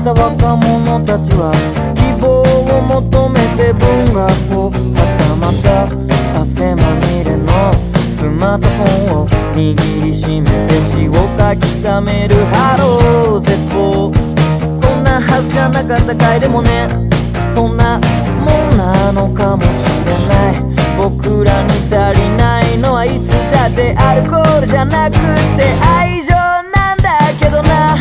た若者たちは希望を求めて文学をはたまた汗まみれのスマートフォンを握りしめて詩を書き溜めるハロー絶望。こんなはずじゃなかったかい。でもね、そんなもんなのかもしれない。僕らに足りないのはいつだってアルコールじゃなくて愛情なんだけどな。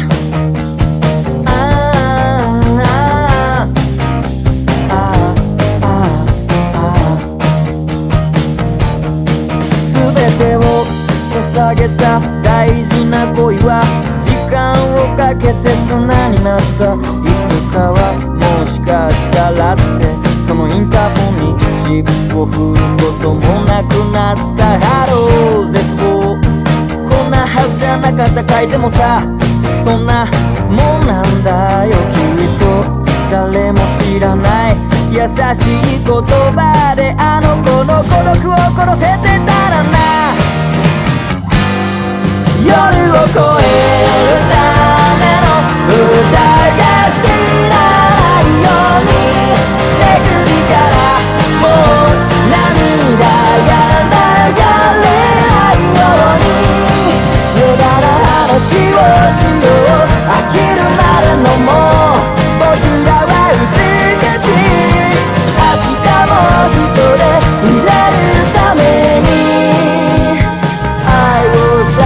全てを捧げた大事な恋は時間をかけて砂になった。いつかはもしかしたらを振ることもなくなったハロー絶望、こんなはずじゃなかったかい。でもさ、そんなもんなんだよきっと。誰も知らない優しい言葉であの子の孤独を殺せてたらな。夜を越えるための歌が知らないように、手首からもう涙が流れないように、無駄な話をしよう。飽きるまでのもう僕らは美しい。明日も一人でいれるために愛を探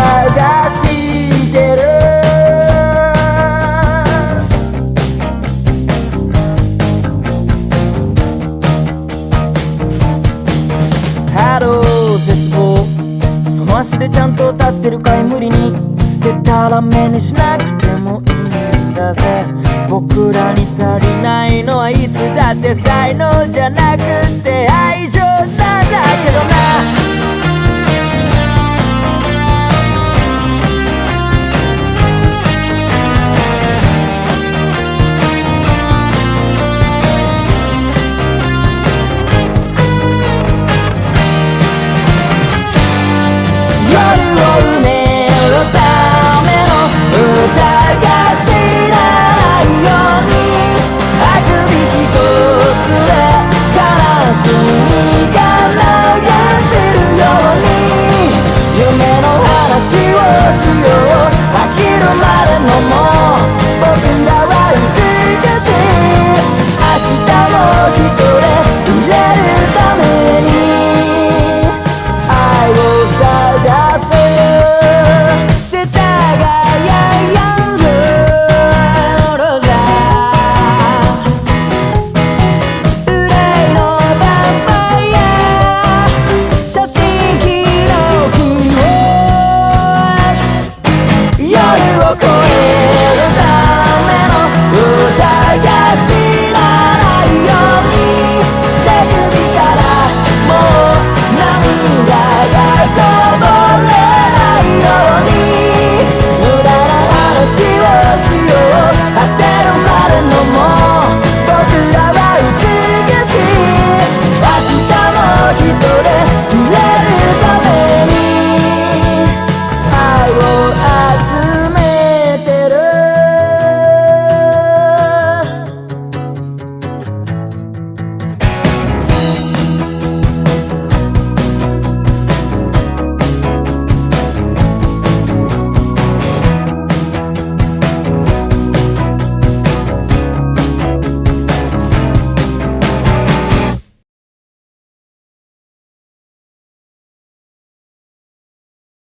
してる。ハロー絶望、その足でちゃんと立ってるかい。無理にでたらめにしなくてもいいんだぜ。僕らに足りないのはいつだって才能じゃなくて